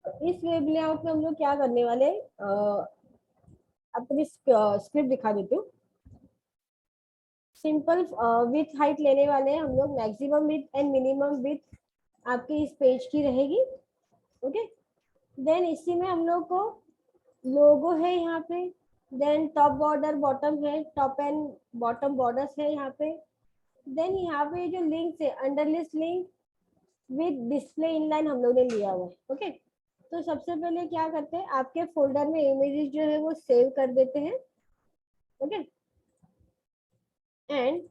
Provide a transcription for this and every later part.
इस web layout में हम लोग क्या करने वाले, अपनी स्क्रिप्ट दिखा देती हूँ। सिंपल विथ हाइट लेने वाले हैं हम लोग, maximum with and minimum with आपकी इस पेज की रहेगी। ओके, देन इसी में हम लोग को लोगो है यहाँ पे, देन टॉप बॉर्डर बॉटम है, टॉप एंड बॉटम बॉर्डर्स है यहाँ पे। देन यहाँ पे जो लिंक है, अंडरलिस्ट लिंक विद डिस्प्ले इनलाइन हम लोग ने लिया हुआ है। ओके, तो सबसे पहले क्या करते हैं, आपके फोल्डर में इमेजेस जो है वो सेव कर देते हैं। ओके, एंड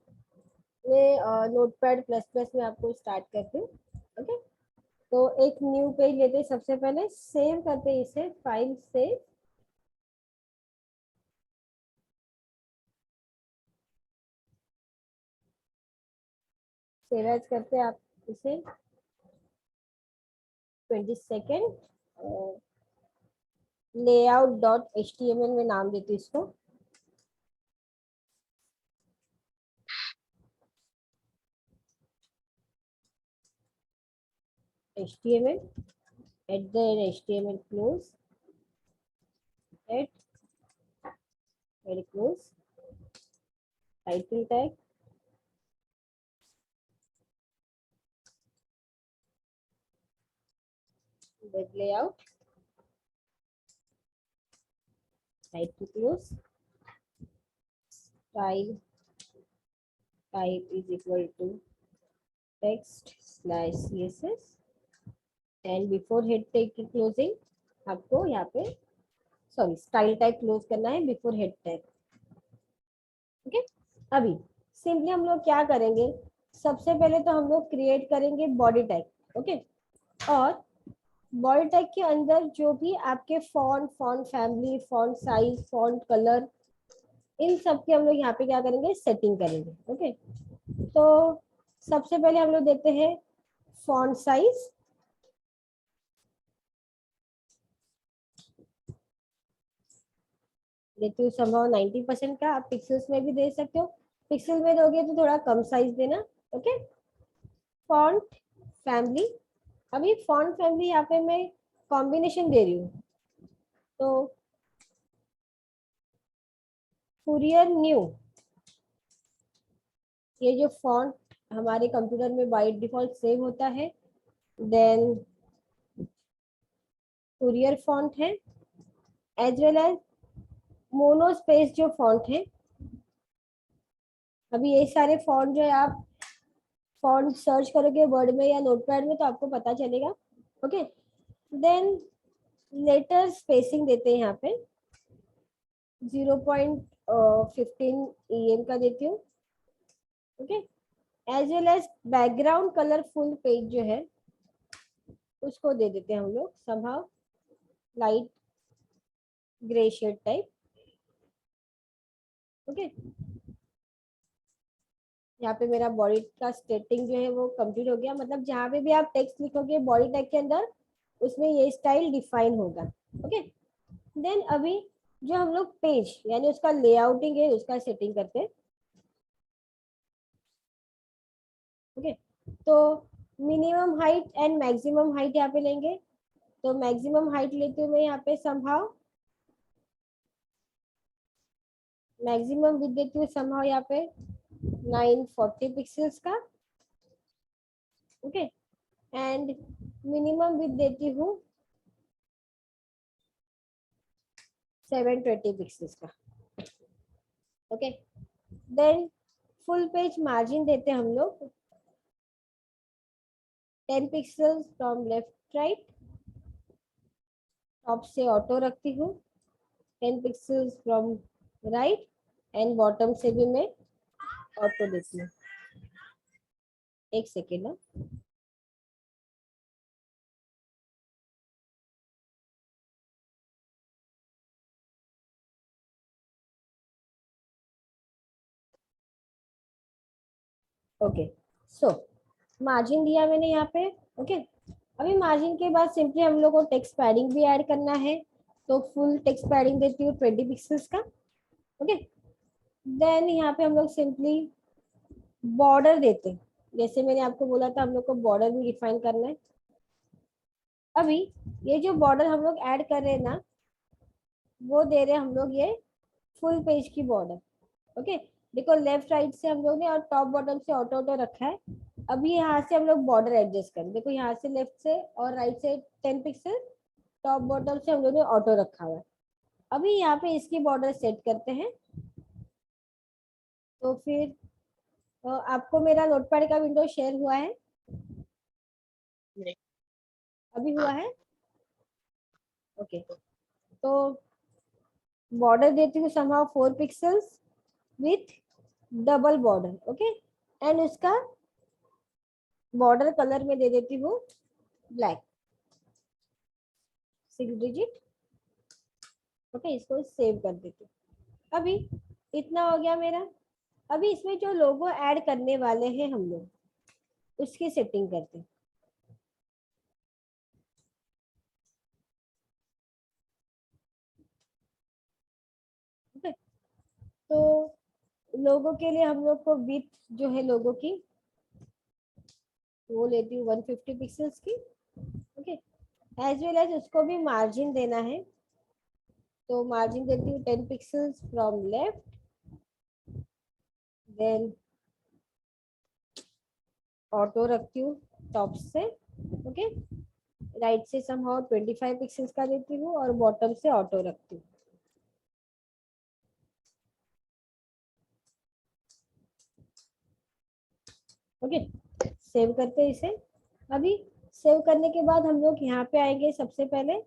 मैं नोटपैड प्लस प्लस में आपको स्टार्ट करती हूँ। ओके, तो एक न्यू पेज लेते हैं, सबसे पहले सेव करते हैं इसे, फाइल से सेव एज करते हैं आप इसे 22 लेआउट डॉट HTML में नाम देती हूँ इसको। HTML at the end, HTML close at very close, title tag, web layout, title close, style type is equal to text slash CSS, and before head tag की क्लोजिंग आपको यहाँ पे, sorry, style tag close करना है before head tag. Okay, अभी simply हम लोग क्या करेंगे, सबसे पहले तो हम लोग क्रिएट करेंगे बॉडी टैग। ओके, और बॉडी टैग के अंदर जो भी आपके font, font family, font size, font colour, इन सब के हम लोग यहाँ पे क्या करेंगे, सेटिंग करेंगे। ओके, तो सबसे पहले हम लोग देते हैं फॉन्ट साइज, देती हूँ संभव 90% का, आप पिक्सल्स में भी दे सकते हो, पिक्सल में दोगे तो थोड़ा कम साइज देना। ओके, फॉन्ट फैमिली, अभी फॉन्ट फैमिली यहाँ पे मैं कॉम्बिनेशन दे रही हूँ, तो कुरियर न्यू, ये जो फॉन्ट हमारे कंप्यूटर में बाय डिफॉल्ट सेव होता है, देन कुरियर फॉन्ट है, as well as mono space जो फॉन्ट है। अभी ये सारे फॉन्ट जो है, आप फॉन्ट सर्च करोगे वर्ड में या नोटपैड में तो आपको पता चलेगा। ओके, देन लेटर स्पेसिंग देते हैं यहाँ पे 0.15 EM का देती हूँ। Okay, as well as background colourful page जो है उसको दे देते हैं हम लोग somehow light grey shade type. Okay, यहाँ पे मेरा बॉडी का स्टेटिंग जो है वो कंप्लीट हो गया, मतलब जहाँ पे भी आप टेक्स्ट लिखोगे बॉडी टैग के अंदर, उसमें ये स्टाइल डिफाइन होगा। ओके, देन अभी जो हम लोग पेज यानी उसका लेआउटिंग है उसका सेटिंग करते हैं। ओके, तो minimum height and maximum height यहाँ पे लेंगे, तो मैक्सिमम हाइट लेते हुए यहाँ पे समहाउ मैक्सिमम विथ देती हूँ समहाउ यहाँ पे 940 पिक्सल्स का। ओके, एंड मिनिमम विथ देती हूँ 720 पिक्सल्स का। Okay, then full page margin देते हैं हम लोग 10 pixels from left right, top से ऑटो रखती हूँ 10 pixels from right, and bottom से भी मैं ऑटो देती हूँ। एक सेकेंड ना, ओके, सो मार्जिन दिया मैंने यहाँ पे। ओके, अभी मार्जिन के बाद सिंपली हम लोग को टेक्स्ट पैडिंग भी ऐड करना है, तो फुल टेक्स्ट पैडिंग देती हूँ 20 पिक्सल्स का। ओके, देन यहाँ पे हम लोग सिंपली बॉर्डर देते हैं, जैसे मैंने आपको बोला था हम लोग को बॉर्डर भी डिफाइन करना है। अभी ये जो बॉर्डर हम लोग ऐड कर रहे हैं ना, वो दे रहे हैं हम लोग ये फुल पेज की बॉर्डर। ओके, देखो लेफ्ट राइट से हम लोग ने और टॉप बॉटम से ऑटो ऑटो रखा है। अभी यहाँ से हम लोग बॉर्डर एडजस्ट करें, देखो यहाँ से लेफ्ट से और राइट से 10 पिक्सल, टॉप बॉटम से हम लोग ने ऑटो रखा हुआ है। अभी यहाँ पे इसकी बॉर्डर सेट करते हैं। तो फिर आपको मेरा नोटपैड का विंडो शेयर हुआ है? नहीं। अभी हुआ हाँ। है? ओके, तो बॉर्डर देती हूँ somehow 4 pixels with double border. Okay, and उसका बॉर्डर कलर में दे देती हूँ ब्लैक, 6 डिजिट। ओके, इसको सेव कर देती हूँ। अभी इतना हो गया मेरा। अभी इसमें जो लोगो ऐड करने वाले हैं हम लोग, उसकी सेटिंग करते हैं। ओके, तो लोगो के लिए हम लोग को विड्थ जो है लोगो की, वो लेती हूँ 150 पिक्सल्स की। ओके, एज वेल एज उसको भी मार्जिन देना है, तो मार्जिन देती हूँ 10 pixels from left, then auto रखती हूँ टॉप से। ओके, राइट से समहाउ 25 पिक्सल्स का देती हूँ और बॉटम से ऑटो रखती हूँ। ओके, सेव करते हैं इसे। अभी सेव करने के बाद हम लोग यहाँ पे आएंगे सबसे पहले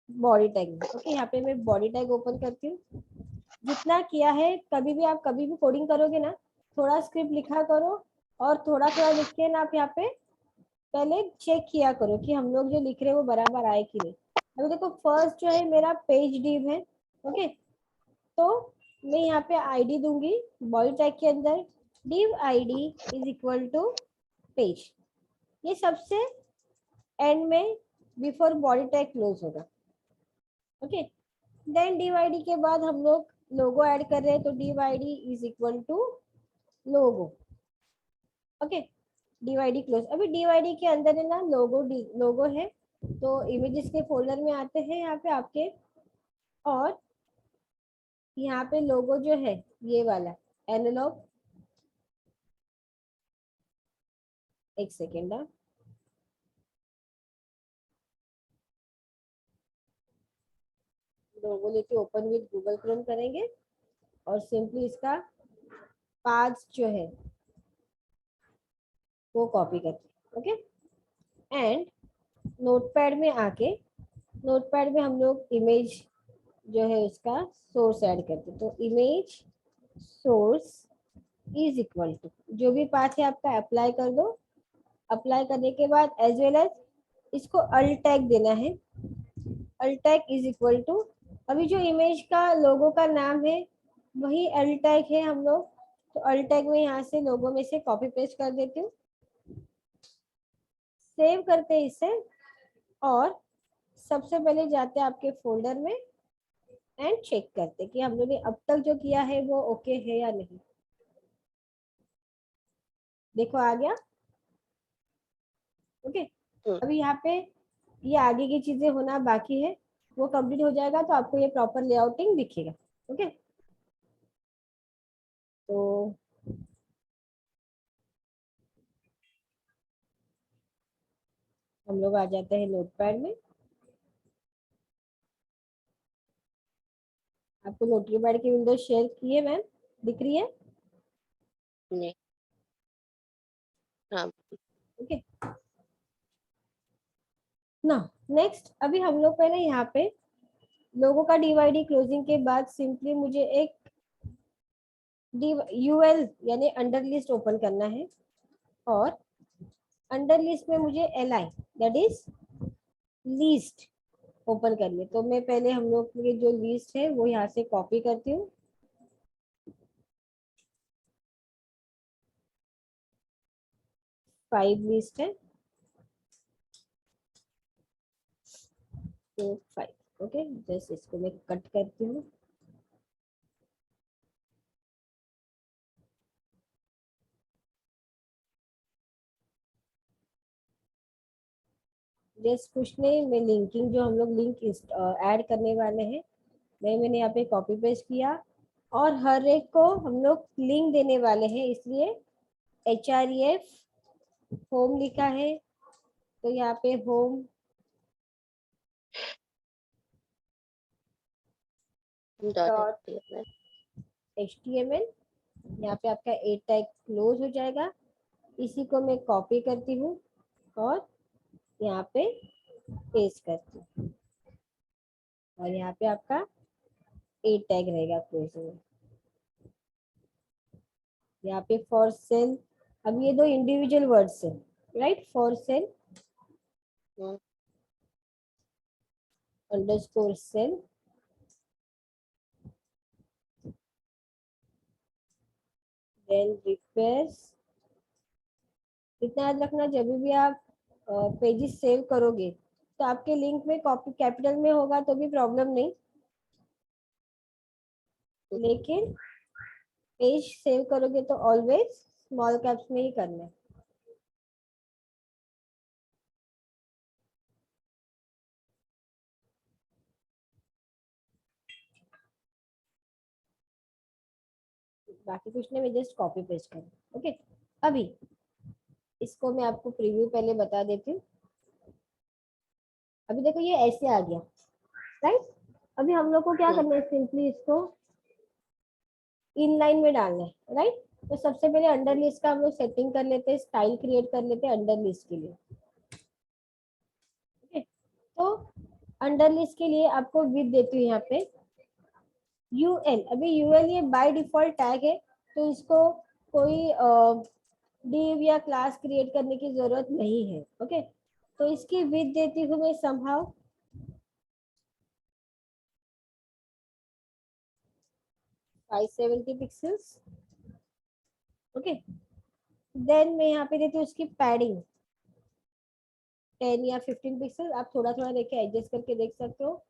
बॉडी टैग में। ओके, यहाँ पे मैं बॉडी टैग ओपन करती हूँ। जितना किया है, कभी भी कोडिंग करोगे ना, थोड़ा स्क्रिप्ट लिखा करो और थोड़ा थोड़ा लिख के ना आप यहाँ पे पहले चेक किया करो कि हम लोग जो लिख रहे हैं वो बराबर आए कि नहीं। अभी देखो फर्स्ट जो है मेरा पेज डिव है। ओके, तो मैं यहाँ पे आईडी दूंगी बॉडी टैग के अंदर, div id is equal to page. ये सबसे एंड में बिफोर बॉडी टैग क्लोज होगा। ओके, देन div id के बाद हम लोग लोगो ऐड कर रहे हैं, तो div id is equal to logo. Okay, div id close. अभी div id के अंदर है ना लोगो, लोगो है, तो इमेजेस के फोल्डर में आते हैं यहाँ पे आपके, और यहाँ पे लोगो जो है ये वाला एनालॉग, एक सेकेंड लोगो लेके ओपन विद गूगल क्रोम करेंगे और सिंपली इसका पाथ जो है वो कॉपी करते हैं। ओके, एंड नोटपैड में आके, नोटपैड में हम लोग इमेज जो है उसका सोर्स ऐड करते हैं, तो image source is equal to जो भी पाथ है आपका अप्लाई कर दो। अप्लाई करने के बाद एज वेल एज इसको अल्ट टैग देना है, alt tag is equal to, अभी जो इमेज का लोगो का नाम है वही अल्ट टैग है हम लोग, तो अल्ट टैग में यहाँ से लोगो में से कॉपी पेस्ट कर देती हूँ। सेव करते हैं इसे, और सबसे पहले जाते हैं आपके फोल्डर में एंड चेक करते कि हम लोग ने अब तक जो किया है वो ओके है या नहीं। देखो आ गया। ओके, अभी यहाँ पे ये आगे की चीजें होना बाकी है, वो कंप्लीट हो जाएगा तो आपको ये प्रॉपर लेआउटिंग दिखेगा। ओके, तो हम लोग आ जाते हैं नोटपैड में। आपको नोटपैड की विंडो शेयर की है मैम, दिख रही है? नहीं। हाँ। ओके, ना नेक्स्ट अभी हम लोग पहले यहाँ पे लोगों का डीवाईडी क्लोजिंग के बाद सिंपली मुझे एक यूएल यानी अंडर लिस्ट ओपन करना है, और अंडर लिस्ट में मुझे L I that is least open करनी है। तो मैं पहले हम लोग की जो लिस्ट है वो यहाँ से कॉपी करती हूँ। 5 लिस्ट है, तो 5। ओके, जस्ट इसको मैं कट करती हूँ। जस्ट कुछ नहीं, मैं लिंकिंग जो हम लोग लिंक ऐड करने वाले हैं, मैंने यहाँ पे कॉपी पेस्ट किया, और हर एक को हम लोग लिंक देने वाले हैं, इसलिए href होम लिखा है, तो यहाँ पे home dot dot html। html, यहाँ पे आपका ए टैग क्लोज हो जाएगा। इसी को मैं कॉपी करती हूँ और यहाँ पे पेस्ट करती हूँ, और यहाँ पे आपका ए टैग रहेगा क्लोज में। यहाँ पे फॉर सेल, अब ये दो इंडिविजुअल वर्ड्स है, right, for sale underscore sale, then request. इतना याद रखना, जब भी आप पेजेस सेव करोगे तो आपके लिंक में कॉपी कैपिटल में होगा तो भी प्रॉब्लम नहीं, लेकिन पेज सेव करोगे तो ऑलवेज स्मॉल कैप्स में ही करना है। बाकी कुछ नहीं, मैं जस्ट कॉपी पेस्ट कर, ओके। अभी इसको मैं आपको प्रीव्यू पहले बता देती हूँ। अभी देखो ये ऐसे आ गया, राइट। अभी हम लोग को क्या करना है, सिंपली इसको इन लाइन में डालना है, राइट। तो सबसे पहले अंडर लिस्ट का हम लोग सेटिंग कर लेते हैं, स्टाइल क्रिएट कर लेते हैं अंडर लिस्ट के लिए, ओके। तो अंडर लिस्ट के लिए आपको विद देती हूँ यहाँ पे यूएल। अभी यूएल ये बाय डिफॉल्ट टैग है, तो इसको कोई डिव या क्लास क्रिएट करने की जरूरत नहीं है, ओके। तो इसकी विद देती हूँ मैं समहाउ 570 पिक्सल्स, ओके। देन मैं यहाँ पे देती हूँ उसकी पैडिंग 10 या 15 पिक्सल, आप थोड़ा थोड़ा देखे एडजस्ट करके देख सकते हो।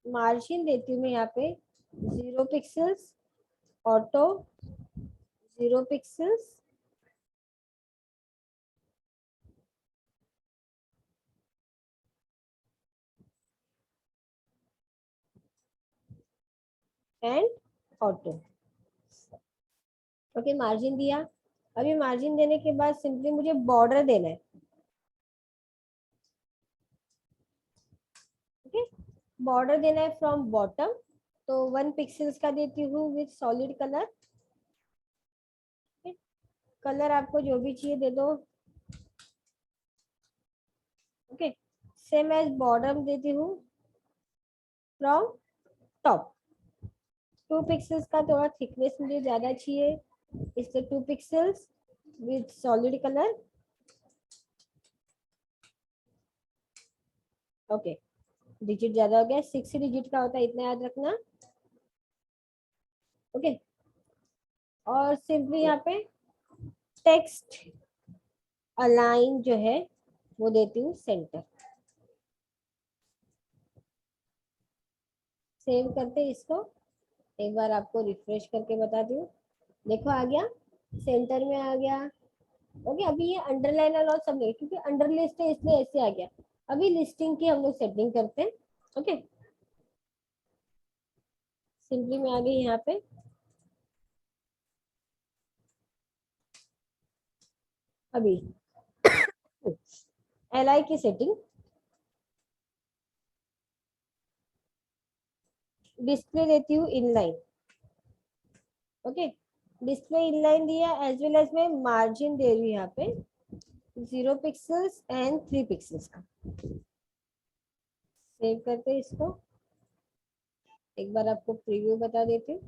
मार्जिन देती हूँ मैं यहाँ पे 0 pixels, auto 0 pixels, and auto, okay. Margin दिया। अभी मार्जिन देने के बाद सिंपली मुझे बॉर्डर देना है, ओके। बॉर्डर देना है फ्रॉम बॉटम, तो 1 पिक्सल्स का देती हूँ विथ सॉलिड कलर, कलर आपको जो भी चाहिए दे दो, ओके। सेम एज बॉर्डर देती हूँ फ्रॉम टॉप, 2 पिक्सल्स का थोड़ा थिकनेस मुझे ज्यादा चाहिए, इसलिए 2 pixels with solid colour, okay. Digit ज्यादा हो गया, 6 डिजिट का होता है, इतना याद रखना, ओके। और सिंपली यहाँ पे टेक्स्ट अलाइन जो है वो देती हूँ सेंटर। सेव करते इसको, एक बार आपको रिफ्रेश करके बता दूँ, देखो आ गया, सेंटर में आ गया, ओके। अभी ये अंडरलाइन और सब नहीं, क्योंकि अंडर लिस्ट है इसलिए ऐसे आ गया। अभी लिस्टिंग की हम लोग सेटिंग करते हैं, ओके। सिंपली मैं आ गई यहाँ पे, अभी एल की सेटिंग, डिस्प्ले देती हूँ इनलाइन, ओके। डिस्प्ले इनलाइन दिया, एज वेल एज मैं मार्जिन दे रही हूँ यहाँ पे 0 पिक्सल्स एंड 3 पिक्सल्स का। सेव करते हैं इसको, एक बार आपको प्रीव्यू बता देती हूँ।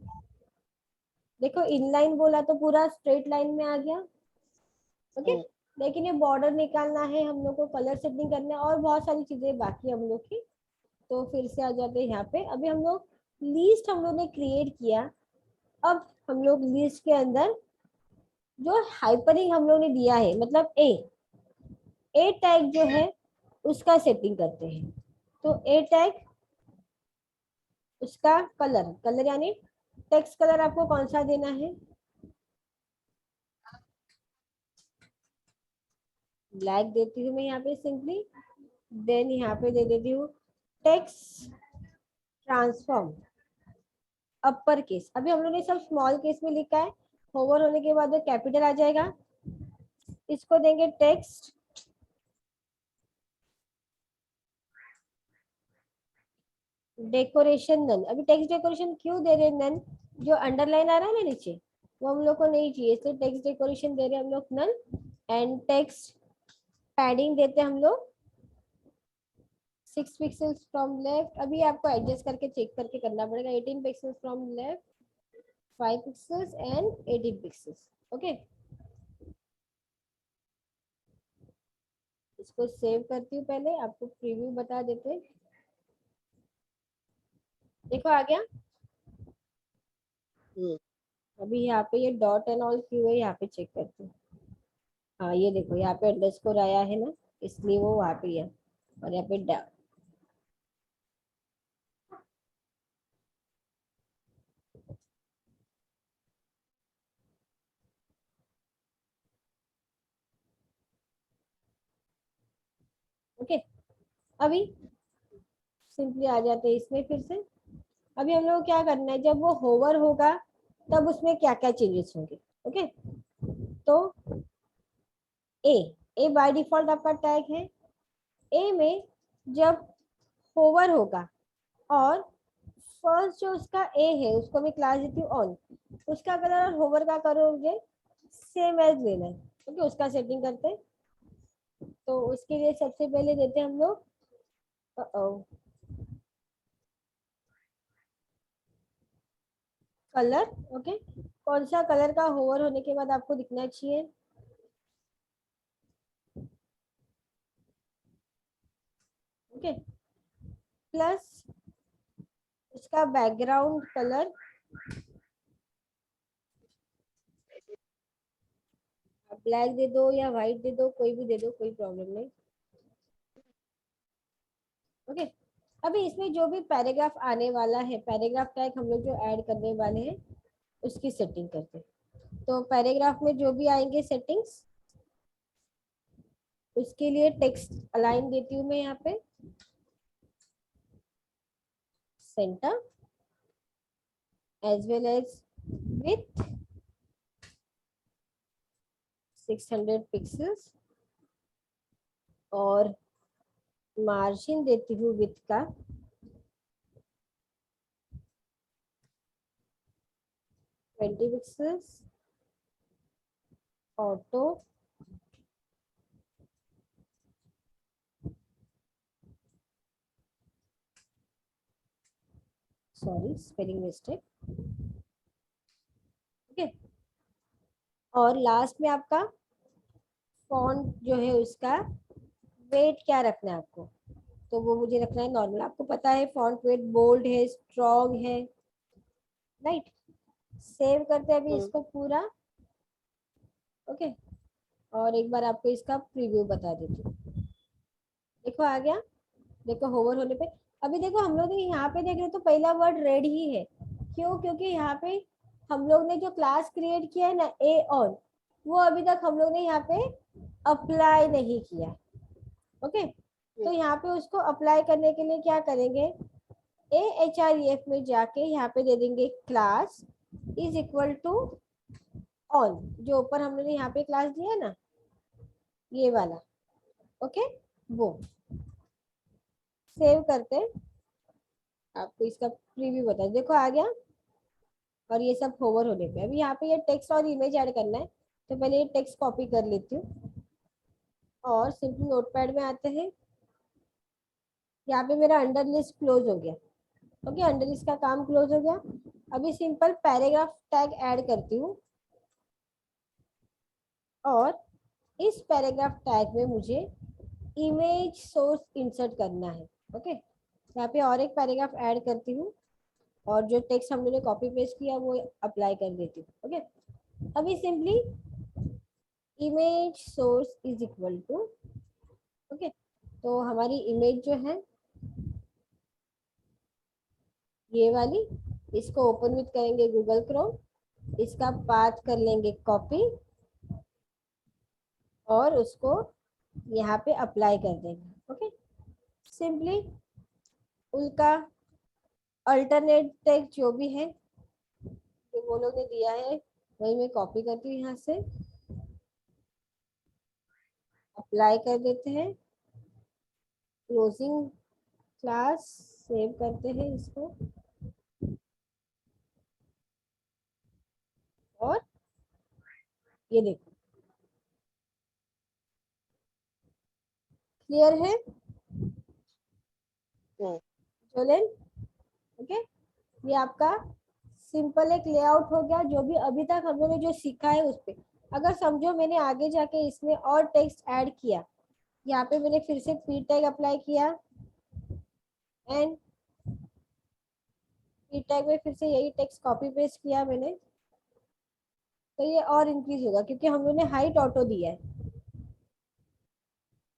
देखो इनलाइन बोला तो पूरा स्ट्रेट लाइन में आ गया, ओके। लेकिन ये बॉर्डर निकालना है हम लोग को, कलर सेटिंग करना है, और बहुत सारी चीजें बाकी हम लोग की। तो फिर से आ जाते हैं यहाँ पे, अभी हम लोग लिस्ट हम लोग ने क्रिएट किया। अब हम लोग लिस्ट के अंदर जो हाइपरलिंक हम लोग ने दिया है, मतलब ए टैग जो है उसका सेटिंग करते हैं। तो ए टैग, उसका कलर, कलर यानी टेक्स्ट कलर आपको कौन सा देना है, ब्लैक देती हूँ मैं यहाँ पे सिंपली, देन यहाँ पे दे देती हूँ टेक्स्ट ट्रांसफॉर्म अपर केस। अभी हम लोग ने सब स्मॉल केस में लिखा है, होवर होने के बाद कैपिटल आ जाएगा। इसको देंगे टेक्स्ट डेकोरेशन नन। अभी टेक्स्ट डेकोरेशन क्यों दे रहे हैं नन? जो अंडरलाइन आ रहा है ना नीचे, वो हम लोग को नहीं चाहिए, इसलिए टेक्स्ट डेकोरेशन दे रहे हैं हम लोग नन। एंड टेक्स्ट पैडिंग देते हैं हम लोग 6 पिक्सल्स फ्रॉम लेफ्ट। अभी आपको एडजस्ट करके चेक करके करना पड़ेगा। 18 pixels from left, 5 pixels and 18 pixels. Okay, इसको सेव करती हूँ, पहले आपको प्रीव्यू बता देते हैं। देखो आ गया। अभी यहाँ पे ये डॉट एंड ऑल क्यों है, यहाँ पे चेक करते हैं। हाँ ये देखो यहाँ पे अंडरस्कोर आया है ना, इसलिए वो वहाँ पे है। और यहाँ पे ओके। अभी सिंपली आ जाते हैं इसमें फिर से। अभी हम लोग क्या करना है, जब वो होवर होगा तब उसमें क्या क्या चेंजेस होंगे। ओके, तो ए, ए बाय डिफॉल्ट आपका टैग है। ए में जब होवर होगा और फर्स्ट जो उसका ए है उसको मैं क्लास देती हूँ ऑन, उसका कलर और होवर का कलर मुझे सेम एज लेना है। ओके, उसका सेटिंग करते हैं। तो उसके लिए सबसे पहले देते हैं हम लोग कलर। ओके, कौन सा कलर का होवर होने के बाद आपको दिखना चाहिए? ओके, प्लस उसका बैकग्राउंड कलर ब्लैक दे दो या व्हाइट दे दो, कोई भी दे दो, कोई प्रॉब्लम नहीं। ओके, अभी इसमें जो भी पैराग्राफ आने वाला है, पैराग्राफ टैग हम लोग जो ऐड करने वाले हैं उसकी सेटिंग करते हैं। तो पैराग्राफ में जो भी आएंगे सेटिंग्स, उसके लिए टेक्स्ट अलाइन देती हूँ मैं यहाँ पे centre as well as with 600 pixels, और मार्जिन देती हूँ विथ का 20 pixels, auto sorry spelling mistake. Okay, और लास्ट में आपका फॉन्ट जो है उसका वेट क्या रखना है आपको, तो वो मुझे रखना है नॉर्मल। आपको पता है फॉन्ट वेट बोल्ड है, स्ट्रॉन्ग है, राइट। सेव करते हैं अभी हम्म। इसको पूरा। ओके, और एक बार आपको इसका प्रीव्यू बता देती हूँ। देखो आ गया, देखो होवर होने पे। अभी देखो हम लोग यहाँ पे देख रहे तो पहला वर्ड रेड ही है। क्यों? क्योंकि यहाँ पे हम लोग ने जो क्लास क्रिएट किया है ना ए ऑन, वो अभी तक हम लोग ने यहाँ पे अप्लाई नहीं किया। ओके, तो यहाँ पे उसको अप्लाई करने के लिए क्या करेंगे, AHREF में जाके यहाँ पे दे देंगे class is equal to on, जो ऊपर हम लोग ने यहाँ पे क्लास दिया है ना ये वाला। ओके, वो सेव करते हैं। आपको इसका प्रीव्यू बता, देखो आ गया। और ये सब होवर होने पे अभी यहाँ पे ये टेक्स्ट और इमेज ऐड करना है, तो पहले ये टेक्स्ट कॉपी कर लेती हूँ और सिंपली नोटपैड में आते हैं। यहाँ पे मेरा अंडर लिस्ट क्लोज हो गया। ओके, अंडर लिस्ट का काम क्लोज हो गया। अभी सिंपल पैराग्राफ टैग ऐड करती हूँ और इस पैराग्राफ टैग में मुझे इमेज सोर्स इंसर्ट करना है। ओके, यहाँ पे और एक पैराग्राफ ऐड करती हूँ और जो टेक्स्ट हम लोगों ने कॉपी पेस्ट किया वो अप्लाई कर देती हूँ। ओके, अभी simply image source is equal to, okay, तो हमारी इमेज जो है ये वाली, इसको ओपन विथ करेंगे गूगल क्रोम, इसका पाथ कर लेंगे कॉपी और उसको यहाँ पे अप्लाई कर देंगे। ओके, सिंपली उनका अल्टरनेट टेक्स्ट जो भी है जो वो लोग ने दिया है वही मैं कॉपी करती हूँ, यहाँ से अप्लाई कर देते हैं, क्लोजिंग क्लास, सेव करते हैं इसको, और ये देखो क्लियर है हम्म, जोलेन। ओके, ये आपका सिंपल एक लेआउट हो गया, जो भी अभी तक हम लोग ने जो सीखा है उस पे। अगर समझो मैंने आगे जाके इसमें और टेक्स्ट ऐड किया, यहाँ पे मैंने फिर से पी टैग अप्लाई किया एंड पी टैग में फिर से यही टेक्स्ट कॉपी पेस्ट किया मैंने, तो ये और इंक्रीज होगा क्योंकि हम लोग ने हाइट ऑटो दिया है,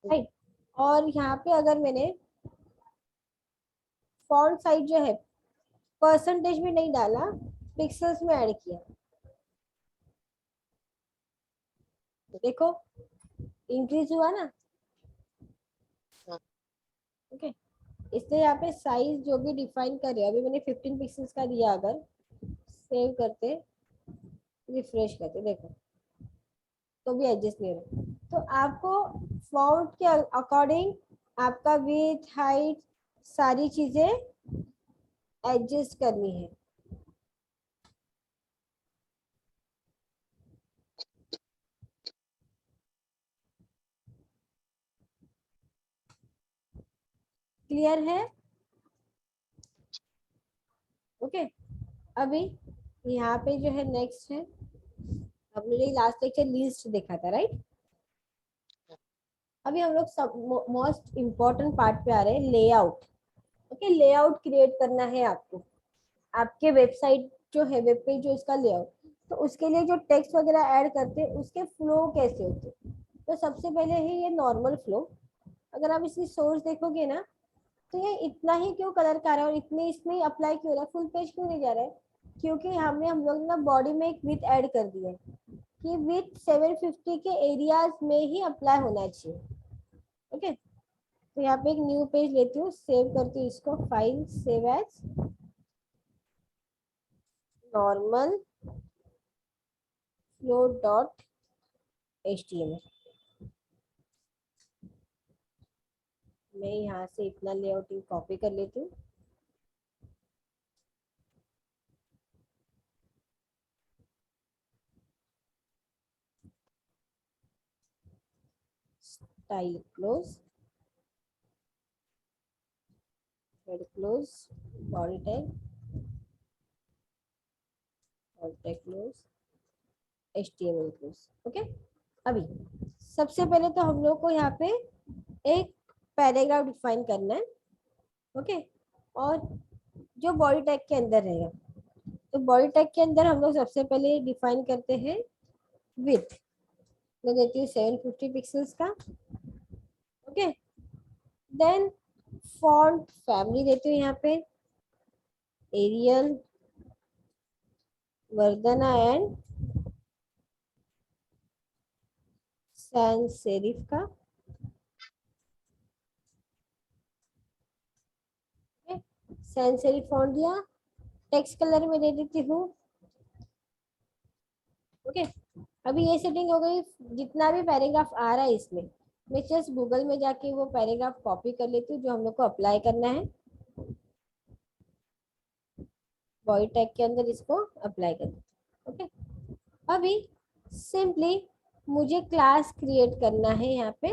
राइट। और यहाँ पे अगर मैंने फॉन्ट साइज जो है परसेंटेज में नहीं डाला, पिक्सल्स में ऐड किया, देखो इंक्रीज हुआ ना। हाँ, ओके, इसलिए यहाँ पे साइज जो भी डिफाइन कर रहे हो, अभी मैंने 15 पिक्सल्स का दिया, अगर सेव करते रिफ्रेश करते देखो तो भी एडजस्ट नहीं हो रहा। तो आपको फॉन्ट के अकॉर्डिंग आपका विड्थ हाइट सारी चीजें एडजस्ट करनी है। क्लियर है? ओके, अभी यहाँ पे जो है नेक्स्ट है, हमने लास्ट लेक्चर लिस्ट देखा था, राइट। अभी हम लोग सब मोस्ट इम्पोर्टेंट पार्ट पे आ रहे हैं, लेआउट। ओके, लेआउट क्रिएट करना है आपको, आपके वेबसाइट जो है, वेब पेज जो इसका लेआउट, तो उसके लिए जो टेक्स्ट वगैरह ऐड करते हैं उसके फ्लो कैसे होते हैं। तो सबसे पहले है ये नॉर्मल फ्लो। अगर आप इसकी सोर्स देखोगे ना, तो ये इतना ही क्यों कलर का आ रहा है और इतने इसमें अप्लाई क्यों हो रहा है, फुल पेज क्यों नहीं जा रहा है, क्योंकि हम लोग ना बॉडी में एक विथ ऐड कर दिया है कि विथ 750 के एरियाज में ही अप्लाई होना चाहिए। ओके, तो यहाँ पे एक न्यू पेज लेती हूँ, सेव करती हूँ इसको, file save as normal flow dot HTML। मैं यहाँ से इतना लेआउटिंग कॉपी कर लेती हूँ, style close, head close, body tag, body tag close, HTML close. Okay, अभी सबसे पहले तो हम लोग को यहाँ पे एक पैराग्राफ डिफाइन करना है। ओके, और जो बॉडी टैग के अंदर रहेगा, तो बॉडी टैग के अंदर हम लोग सबसे पहले डिफाइन करते हैं विथ, मैं देती हूँ 750 पिक्सल्स का। ओके, देन फॉन्ट फैमिली देती हूँ यहाँ पे Arial, Verdana and sans serif का। सैंस सेरिफ फॉन्ट दिया, टेक्स्ट कलर में दे देती हूँ। ओके, अभी ये सेटिंग हो गई, जितना भी पैराग्राफ आ रहा है इसमें मैं जस्ट गूगल में जाके वो पैराग्राफ कॉपी कर लेती हूँ जो हम लोग को अप्लाई करना है, बॉडी टैग के अंदर इसको अप्लाई कर देती। ओके, अभी सिंपली मुझे क्लास क्रिएट करना है यहाँ पे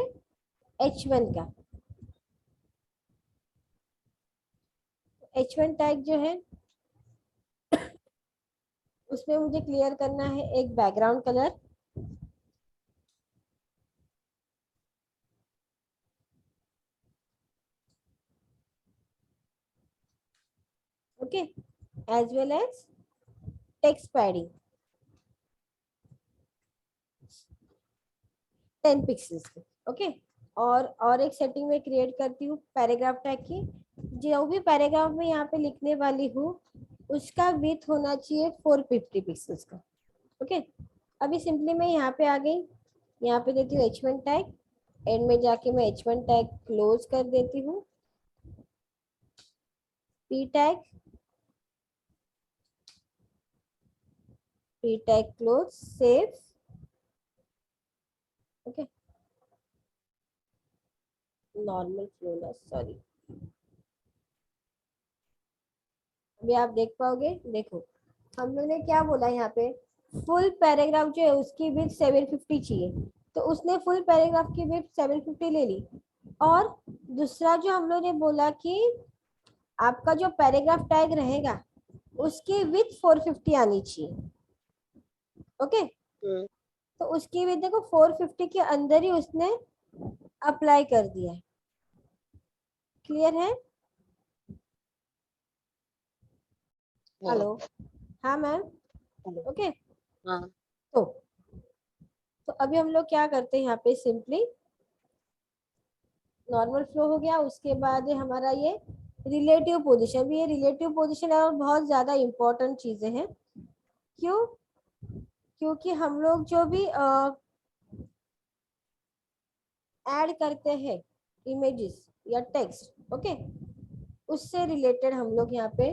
H1 का। H1 टैग जो है उसमें मुझे क्लियर करना है एक background colour. Okay, as well as text padding 10 pixels की। ओके, और एक सेटिंग में क्रिएट करती हूँ पैराग्राफ टैग की, जो भी पैराग्राफ में यहाँ पे लिखने वाली हूँ उसका विथ होना चाहिए 450 पिक्सल्स का। ओके, अभी सिंपली मैं यहाँ पे आ गई, यहाँ पे देती हूँ H1 टैग, एंड में जाके मैं h1 टैग क्लोज कर देती हूँ, p tag close, save. Okay, normal flow ना, सॉरी, अभी आप देख पाओगे। देखो हम लोग ने क्या बोला यहाँ पे, फुल पैराग्राफ जो है उसकी विड्थ 750 चाहिए, तो उसने फुल पैराग्राफ की विड्थ 750 ले ली। और दूसरा जो हम लोग ने बोला कि आपका जो पैराग्राफ टैग रहेगा उसकी विड्थ 450 आनी चाहिए। ओके, तो उसकी विड्थ देखो 450 के अंदर ही उसने अप्लाई कर दिया है। क्लियर है? हेलो, हाँ मैम, ओके। हाँ, तो अभी हम लोग क्या करते हैं यहाँ पे, सिंपली नॉर्मल फ्लो हो गया, उसके बाद हमारा ये रिलेटिव पोजीशन भी, ये रिलेटिव पोजीशन है और बहुत ज्यादा इंपॉर्टेंट चीजें हैं। क्यों? क्योंकि हम लोग जो भी ऐड करते हैं इमेजेस या टेक्स्ट, ओके, उससे रिलेटेड हम लोग यहाँ पे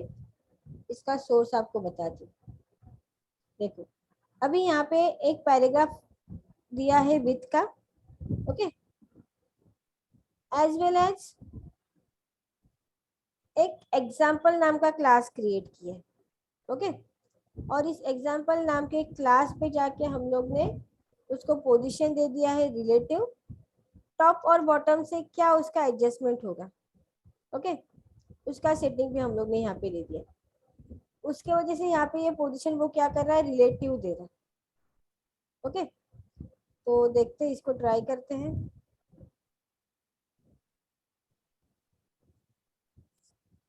इसका सोर्स आपको बताती हूँ। देखो अभी यहाँ पे एक पैराग्राफ दिया है विथ का, ओके, एज वेल एज एक एग्जाम्पल नाम का क्लास क्रिएट किया है, ओके। और इस एग्जाम्पल नाम के क्लास पे जाके हम लोग ने उसको पोजीशन दे दिया है रिलेटिव। टॉप और बॉटम से क्या उसका एडजस्टमेंट होगा, ओके, उसका सेटिंग भी हम लोग ने यहाँ पे दे दिया। उसके वजह से यहाँ पे ये पोजीशन वो क्या कर रहा है, रिलेटिव दे रहा है। ओके, तो देखते हैं, इसको ट्राई करते हैं।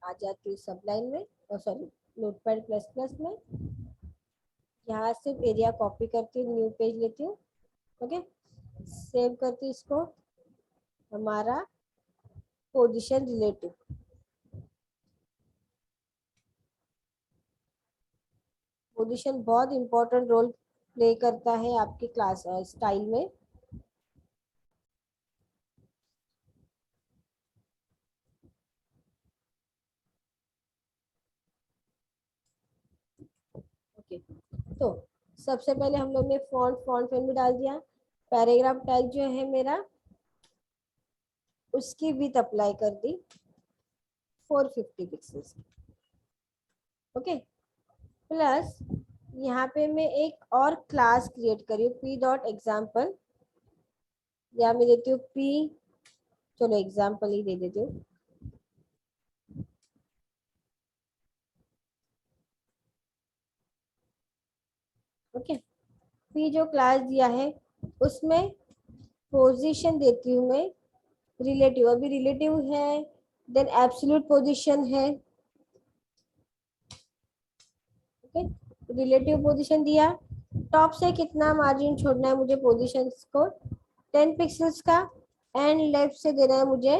आ जाती हूँ सब लाइन में, और सॉरी नोटपैड प्लस प्लस में, यहाँ सिर्फ एरिया कॉपी करती हूँ, न्यू पेज लेती हूँ, ओके, सेव करती हूँ इसको, हमारा पोजीशन रिलेटिव। पोजीशन बहुत इंपॉर्टेंट रोल प्ले करता है आपकी क्लास स्टाइल में। ओके, तो सबसे पहले हम लोग ने फॉन्ट फैमिली डाल दिया। पैराग्राफ टैग जो है मेरा, उसकी विड्थ अप्लाई कर दी 450 पिक्सल्स, ओके। प्लस यहाँ पे मैं एक और क्लास क्रिएट करी हूँ, पी डॉट एग्जाम्पल, या मैं देती हूँ पी, चलो एग्जाम्पल ही दे देती हूँ। ओके, पी जो क्लास दिया है उसमें पोजीशन देती हूँ मैं रिलेटिव, अभी रिलेटिव है, देन एब्सोल्यूट पोजीशन है, ओके, रिलेटिव पोजीशन दिया। टॉप से कितना मार्जिन छोड़ना है मुझे पोजीशन को, 10 पिक्सल्स का, एंड लेफ्ट से देना है मुझे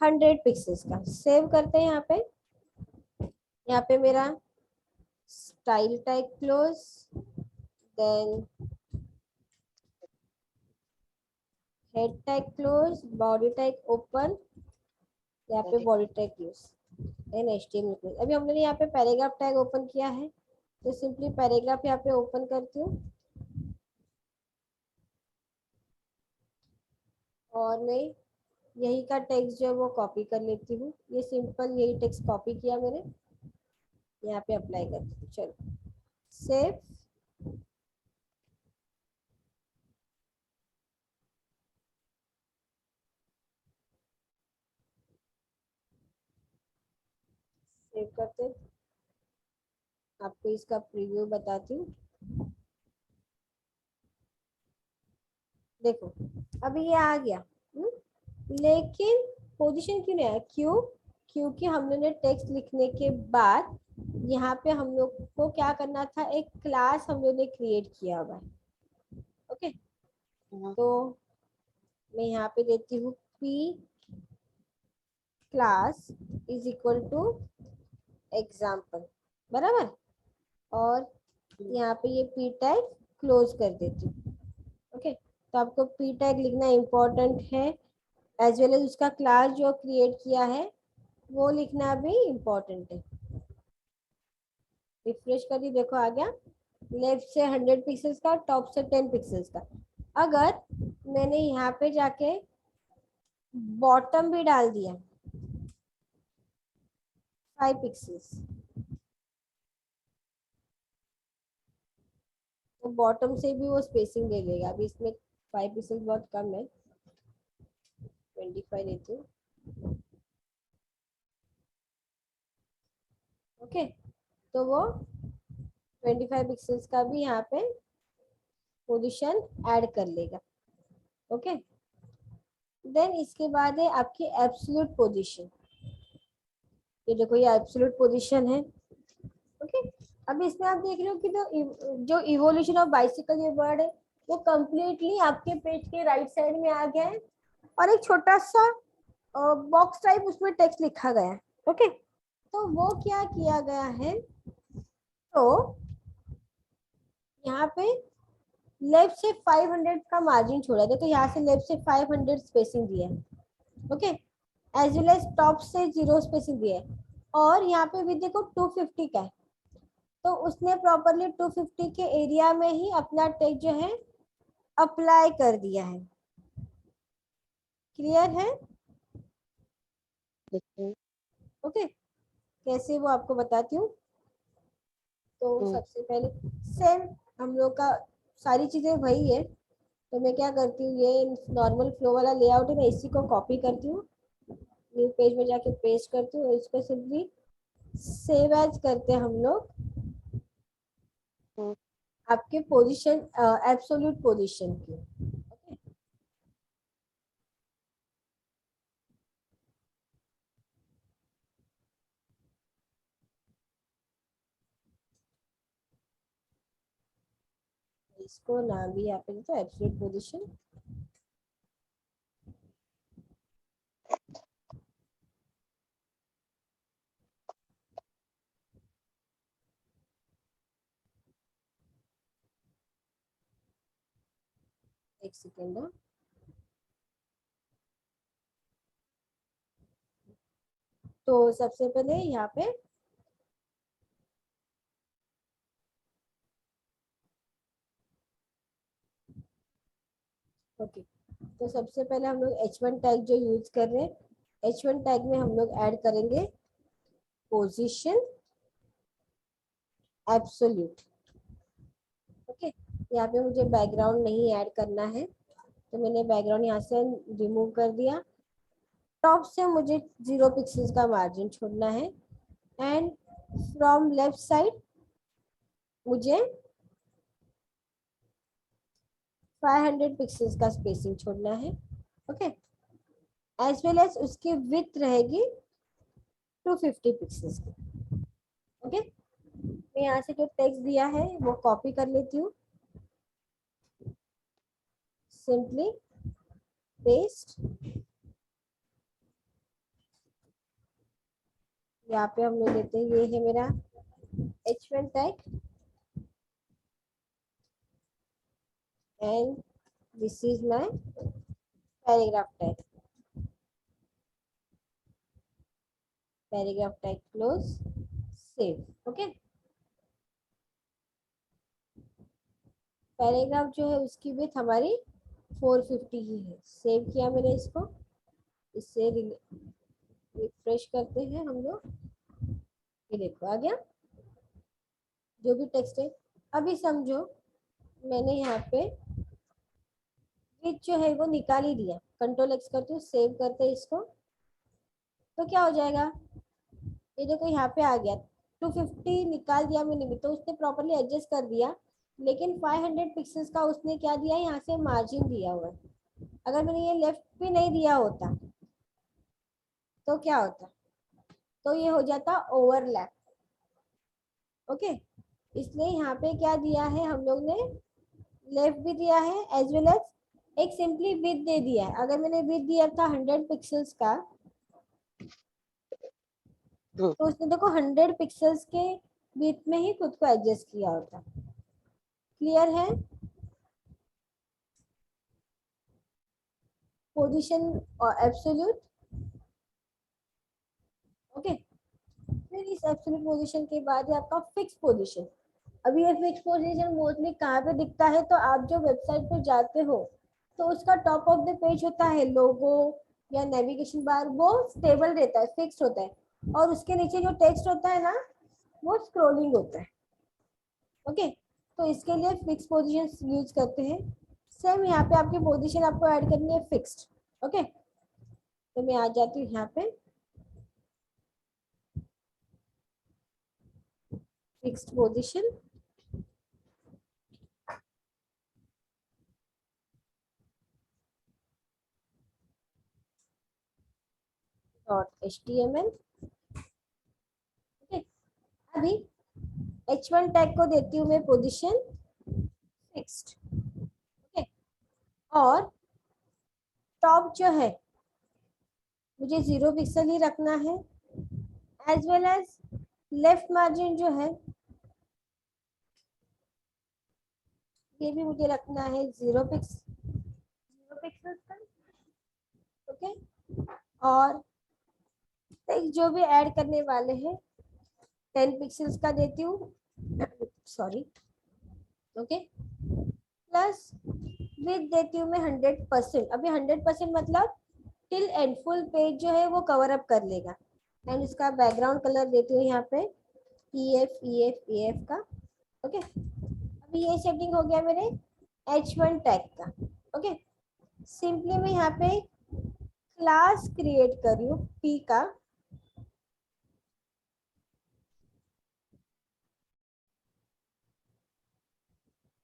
100 पिक्सल्स का। सेव करते हैं यहाँ पे। यहाँ पे मेरा style tag close, then head tag close, body tag open, यहाँ पे body tag close and HTML close. अभी हमने यहाँ पे पैराग्राफ टैग ओपन किया है, तो सिंपली पैराग्राफ यहाँ पे ओपन करती हूँ और मैं यही का टेक्स्ट जो है वो कॉपी कर लेती हूँ। ये सिंपल यही टेक्स्ट कॉपी किया मैंने, यहाँ पे अप्लाई करती हूँ। चलो सेव, सेव करते आपको इसका प्रीव्यू बताती हूँ। देखो अभी ये आ गया, लेकिन पोजीशन क्यों नहीं आया, क्यों? क्योंकि हम लोग ने टेक्स्ट लिखने के बाद यहाँ पे हम लोग को क्या करना था, एक क्लास हम लोग ने क्रिएट किया हुआ है, ओके। तो मैं यहाँ पे देती हूँ P class is equal to example, बराबर, और यहाँ पे ये पी टैग क्लोज कर देती हूँ, ओके, तो आपको पी टैग लिखना इम्पोर्टेंट है, एज वेल एज उसका क्लास जो क्रिएट किया है वो लिखना भी इम्पोर्टेंट है। रिफ्रेश करिए, देखो आ गया। लेफ्ट से 100 पिक्सल्स का, टॉप से 10 पिक्सल्स का। अगर मैंने यहाँ पे जाके बॉटम भी डाल दिया 5 पिक्सल्स, तो बॉटम से भी वो स्पेसिंग ले लेगा। अभी इसमें 5 पिक्सल बहुत कम है, 25 लेती हूँ। ओके, तो वो 25 पिक्सल्स का भी यहाँ पे पोजीशन ऐड कर लेगा। ओके, देन इसके बाद है आपकी एब्सोल्यूट पोजीशन। ये देखो ये एब्सोल्यूट पोजीशन है। ओके, अब इसमें आप देख रहे हो कि जो इवोल्यूशन ऑफ बाइसिकल ये वर्ड है वो कंप्लीटली आपके पेज के राइट साइड में आ गया है, और एक छोटा सा बॉक्स टाइप उसमें टेक्स्ट लिखा गया है। ओके, तो वो क्या किया गया है, तो यहाँ पे लेफ्ट से 500 का मार्जिन छोड़ा, देखो यहाँ से लेफ्ट से 500 स्पेसिंग दिया है। Okay, as well as top से 0 स्पेसिंग दिया है, और यहाँ पे भी देखो 250 का है, तो उसने प्रॉपरली 250 के एरिया में ही अपना टेक्स्ट जो है अप्लाई कर दिया है। क्लियर है? ओके, कैसे वो आपको बताती हूँ। तो सबसे पहले सेम हम लोग का सारी चीजें वही है, तो मैं क्या करती हूँ, ये नॉर्मल फ्लो वाला लेआउट है, मैं इसी को कॉपी करती हूँ, न्यू पेज में जाके पेस्ट करती हूँ, इसको सिंपली सेव एज करते हैं हम लोग आपके पोजीशन, एब्सोल्यूट पोजीशन की। इसको नाम भी यहाँ पे देते हैं एब्सोल्यूट पोजीशन। एक सेकेंड, तो सबसे पहले यहाँ पे ओके, तो सबसे पहले हम लोग H1 टैग जो यूज कर रहे हैं, H1 टैग में हम लोग ऐड करेंगे पोजीशन एब्सोल्यूट। ओके, यहाँ पे मुझे बैकग्राउंड नहीं ऐड करना है, तो मैंने बैकग्राउंड यहाँ से रिमूव कर दिया। टॉप से मुझे 0 पिक्सल्स का मार्जिन छोड़ना है, एंड फ्रॉम लेफ्ट साइड मुझे 500 पिक्सल्स का स्पेसिंग छोड़ना है। ओके, एज वेल एज उसकी विड्थ रहेगी 250 पिक्सल्स की। ओके, मैं यहाँ से जो टेक्स्ट दिया है वो कॉपी कर लेती हूँ, सिंपली पेस्ट। यहाँ पे हम लोग देते हैं, ये है मेरा H1 tag, and this is my paragraph tag. Paragraph tag close, save. Okay, paragraph जो है उसकी विड्थ हमारी 450 ही है। सेव किया मैंने इसको, इससे रिफ्रेश करते हैं हम लोग, ये देखो आ गया जो भी टेक्स्ट है। अभी समझो मैंने यहाँ पे विड्थ जो है वो निकाल ही दिया, कंट्रोल एक्स करते हो, सेव करते हैं इसको, तो क्या हो जाएगा, ये देखो यहाँ पे आ गया 250 निकाल दिया मैंने भी, तो उसने प्रॉपरली एडजस्ट कर दिया, लेकिन 500 पिक्सल्स का उसने क्या दिया, यहाँ से मार्जिन दिया हुआ है। अगर मैंने ये लेफ्ट भी नहीं दिया होता तो क्या होता, तो ये हो जाता ओवरलैप। ओके, इसलिए यहाँ पे क्या दिया है हम लोग ने, लेफ्ट भी दिया है एज वेल एज एक सिंपली विड्थ दे दिया है। अगर मैंने विड्थ दिया था 100 पिक्सल्स का, तो उसने देखो 100 पिक्सल्स के विड्थ में ही खुद को एडजस्ट किया होता। क्लियर है? Position absolute. ओके, फिर इस एब्सोल्यूट पोजीशन के बाद है आपका फिक्स पोजीशन। अभी ये फिक्स पोजीशन मोस्टली कहाँ पे दिखता है, तो आप जो वेबसाइट पर जाते हो तो उसका टॉप ऑफ द पेज होता है लोगो या नेविगेशन बार, वो स्टेबल रहता है, फिक्स होता है, और उसके नीचे जो टेक्स्ट होता है ना वो स्क्रोलिंग होता है। ओके, तो इसके लिए फिक्स पोजीशन यूज करते हैं। सेम यहाँ पे आपकी पोजीशन आपको ऐड करनी है फिक्स्ड। ओके, तो मैं आ जाती हूँ यहाँ पे fixed position dot HTML। Okay, अभी H1 टैग को देती हूँ मैं पोजीशन फिक्स्ड। ओके, और टॉप जो है मुझे 0 पिक्सल ही रखना है, as well as left margin जो है ये भी मुझे रखना है 0 पिक्सल का। ओके, और जो भी ऐड करने वाले हैं 10 पिक्सल्स का देती हूँ, सॉरी। ओके, प्लस विथ देती हूँ मैं 100%। अभी 100% मतलब टिल एंड फुल पेज जो है वो कवर अप कर लेगा। एंड इसका बैकग्राउंड कलर देती हूँ यहाँ पे EF का। ओके, अभी ये सेटिंग हो गया मेरे H1 टैग का। ओके, सिंपली मैं यहाँ पे क्लास क्रिएट कर रही हूँ P का।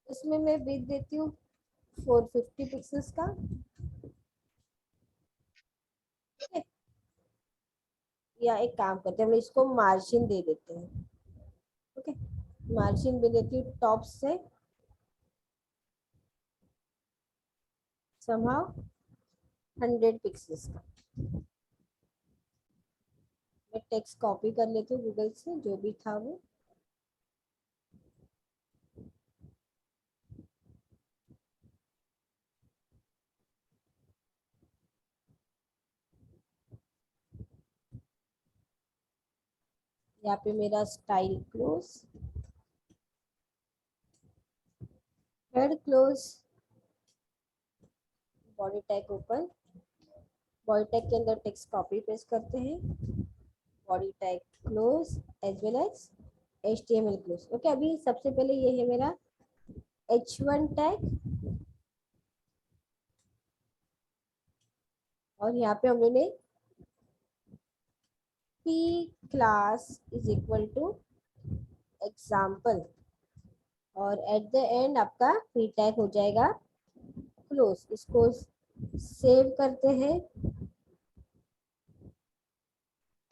इसमें मैं विड्थ देती हूँ 450 पिक्सल्स का। okay? या एक काम करते हैं, हम इसको मार्जिन दे देते हैं। ओके, मार्जिन भी देती हूँ टॉप से समहाउ 100 पिक्सल्स का। मैं टेक्स्ट कॉपी कर लेती हूँ गूगल से जो भी था वो। यहाँ पे मेरा style close, head close, body tag open. Body tag के अंदर टेक्स्ट कॉपी पेस्ट करते हैं, body tag close as well as HTML close. Okay, अभी सबसे पहले ये है मेरा H1 टैग, और यहाँ पे हमने P class is equal to example, और एट द एंड आपका P टैग हो जाएगा क्लोज। इसको सेव करते हैं,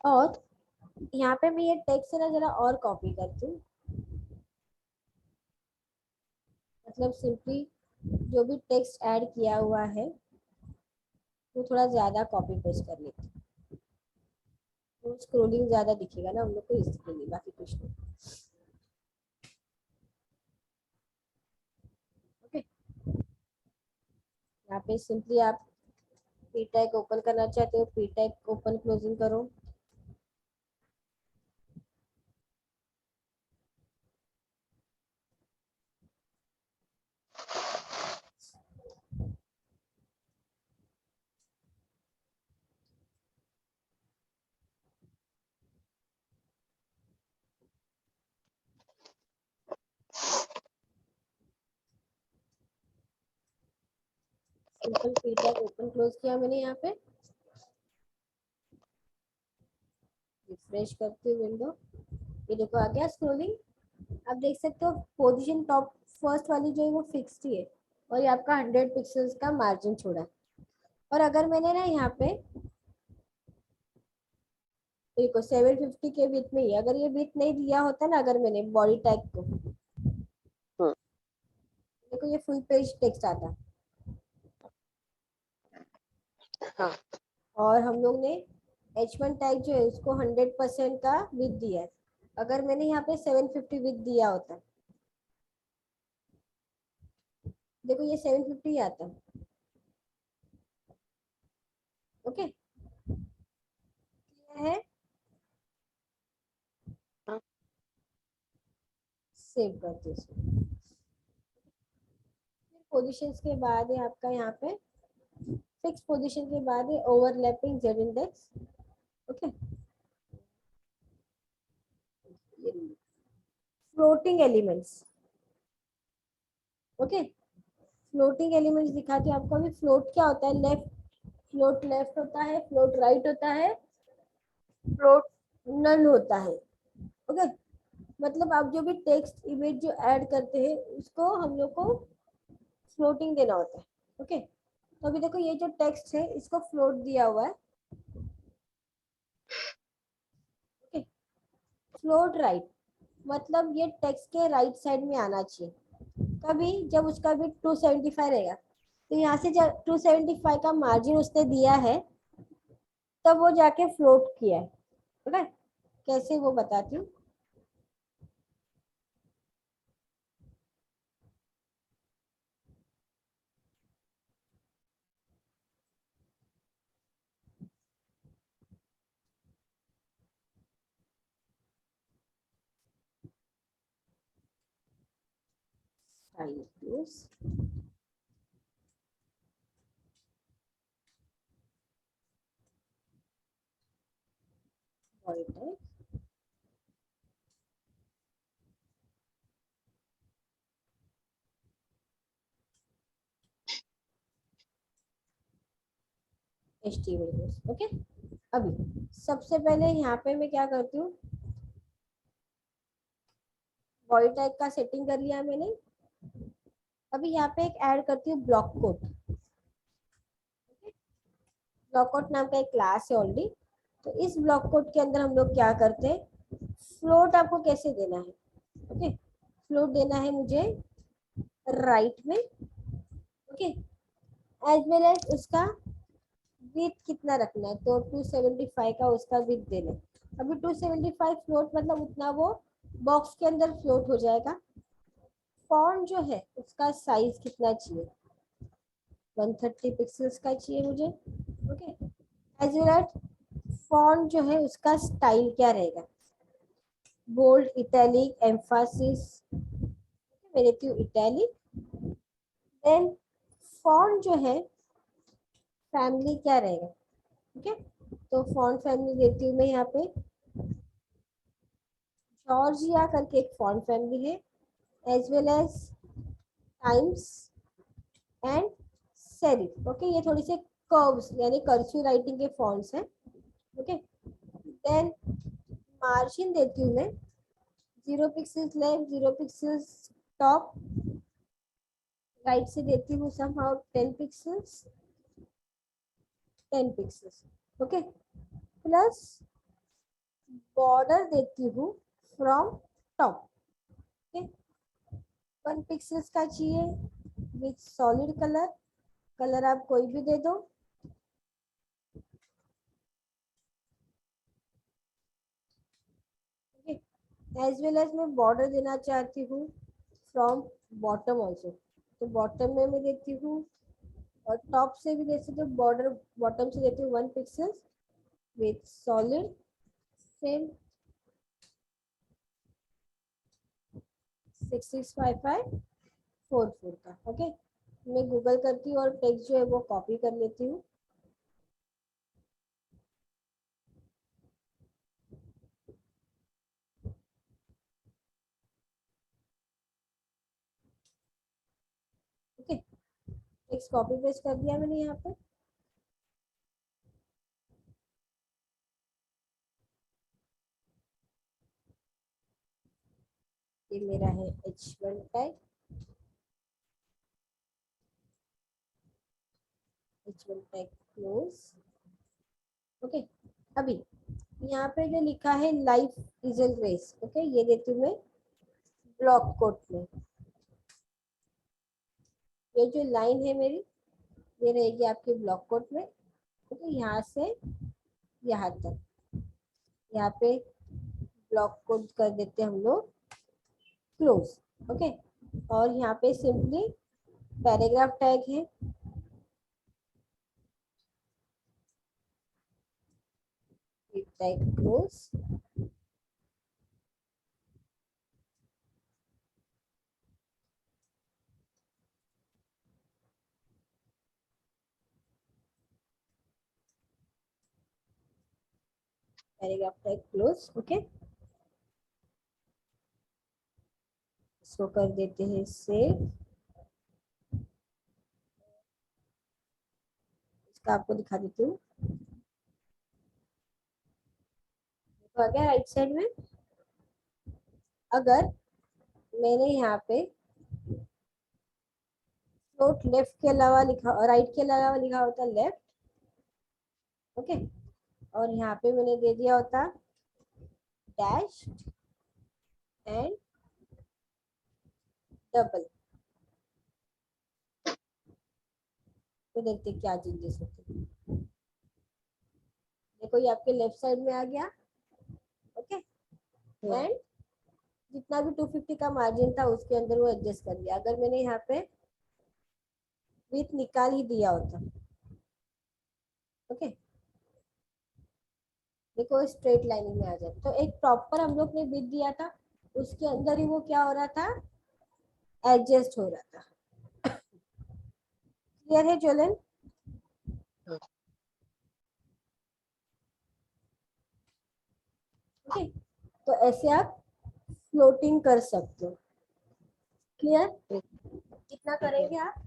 और यहाँ पे मैं ये टेक्स्ट है ना जरा और कॉपी करती हूँ, मतलब सिंपली जो भी टेक्स्ट ऐड किया हुआ है वो थोड़ा ज्यादा कॉपी पेस्ट कर लेते हैं, तो स्क्रोलिंग ज्यादा दिखेगा ना हम लोग को, इसके लिए, बाकी कुछ नहीं। ओके, यहाँ पे सिंपली आप पी टैग ओपन करना चाहते हो, पी टैग ओपन क्लोजिंग करो। Simple P tag open close किया मैंने यहाँ पे, रिफ्रेश करती हूँ विंडो। ये देखो आ गया स्क्रोलिंग। आप देख सकते हो पोजीशन टॉप फर्स्ट वाली जो है वो फिक्स्ड ही है, और ये आपका 100 पिक्सल्स का मार्जिन छोड़ा है। और अगर मैंने ना यहाँ पे देखो 750 के विथ में ही, अगर ये विथ नहीं दिया होता ना, अगर मैंने बॉडी टैग को, हम्म, देखो ये फुल पेज टेक्स्ट आता। हाँ। और हम लोग ने H1 टैग जो है उसको 100% का विथ दिया है। अगर मैंने यहाँ पे 750 विथ दिया होता, देखो ये 750 आता है। ओके, है हाँ, सेव करते इसको। पोजीशंस के बाद है आपका यहाँ पे 6 पोजीशन के बाद है overlapping Z index. Okay, floating elements. Okay, floating elements दिखाती हूँ आपको। अभी फ्लोट क्या होता है? फ्लोट लेफ्ट होता है, फ्लोट राइट होता है, फ्लोट नन होता है। ओके, मतलब आप जो भी टेक्स्ट इमेज जो ऐड करते हैं उसको हम लोग को फ्लोटिंग देना होता है। ओके, तो अभी देखो ये जो टेक्स्ट है इसको फ्लोट दिया हुआ है। ओके, फ्लोट राइट मतलब ये टेक्स्ट के राइट साइड में आना चाहिए। कभी जब उसका भी 275 रहेगा तो यहाँ से जब 275 का मार्जिन उसने दिया है तब वो जाके फ्लोट किया है। ओके, कैसे वो बताती हूँ। ओके, अभी सबसे पहले यहाँ पे मैं क्या करती हूँ, बॉडी टाइप का सेटिंग कर लिया मैंने। अभी यहाँ पे एक ऐड करती हूँ ब्लॉक कोड। ब्लॉक कोड नाम का एक क्लास है ऑलरेडी। तो इस ब्लॉक कोड के अंदर हम लोग क्या करते हैं, फ्लोट आपको कैसे देना है। ओके, फ्लोट देना है मुझे राइट में। ओके, एज वेल एज उसका विथ कितना रखना है, तो 275 का उसका विथ देना है। अभी 275 फ्लोट मतलब उतना वो बॉक्स के अंदर फ्लोट हो जाएगा। फॉन्ट जो है उसका साइज कितना चाहिए, 130 पिक्सल्स का चाहिए मुझे। Okay, as well as font जो है उसका स्टाइल क्या रहेगा, बोल्ड, इटैलिक, एम्फासिस। मैं देती हूँ इटैलिक। देन फॉन्ट जो है फैमिली क्या रहेगा। ठीक है, तो फॉन्ट फैमिली देती हूँ मैं यहाँ पे जॉर्जिया करके एक फॉन्ट फैमिली है, as well as Times and serif. Okay, ये थोड़ी से कर्व्स यानी कर्सिव राइटिंग के फॉन्ट्स हैं। ओके, देन मार्जिन देती हूँ मैं 0 pixels left, 0 pixels top, right से देती हूँ somehow 10 pixels, 10 pixels. Okay, plus border देती हूँ फ्रॉम टॉप। ओके, 1 पिक्सल्स का चाहिए विथ सॉलिड कलर। कलर आप कोई भी दे दो। ओके, एज वेल एज मैं बॉर्डर देना चाहती हूँ फ्रॉम बॉटम ऑल्सो, तो बॉटम में मैं देती हूँ और टॉप से भी दे सकते हो। बॉर्डर बॉटम से देती हूँ 1 पिक्सल विथ सॉलिड सेम 665544 का। ओके, मैं गूगल करती हूँ और टेक्स्ट जो है वो कॉपी कर लेती हूँ। ओके, टेक्स्ट कॉपी पेस्ट कर दिया मैंने यहाँ पे। ये मेरा है H1 tag, H1 tag close. Okay, अभी यहाँ पे जो लिखा है life is an race, okay, ये देती हूँ मैं ब्लॉक कोट में। ये जो लाइन है मेरी ये रहेगी आपके ब्लॉक कोट में। ओके, यहाँ से यहाँ तक, यहाँ पे ब्लॉक कोड कर देते हैं हम लोग क्लोज। ओके, और यहाँ पे सिंपली पैराग्राफ टैग है। Tag close, paragraph tag close. Okay, इसको कर देते हैं सेव। इसका आपको दिखा देती हूँ, तो आ गया राइट साइड में। अगर मैंने यहाँ पे फ्लोट लेफ्ट के अलावा लिखा, राइट के अलावा लिखा होता लेफ्ट, ओके, और यहाँ पे मैंने दे दिया होता डैश एंड डबल, तो देखते क्या चेंजेस होते हैं। देखो ये आपके लेफ्ट साइड में आ गया। ओके, एंड जितना भी 250 का मार्जिन था उसके अंदर वो एडजस्ट कर लिया। अगर मैंने यहाँ पे विथ निकाल ही दिया होता, ओके, देखो स्ट्रेट लाइनिंग में आ जाए, तो एक प्रॉपर हम लोग ने विथ दिया था, उसके अंदर ही वो क्या हो रहा था, एडजस्ट हो रहा था। क्लियर है ज्वलन? हाँ, ओके, तो ऐसे आप फ्लोटिंग कर सकते हो। क्लियर? ठीक कितना ठीक है। करेंगे आप?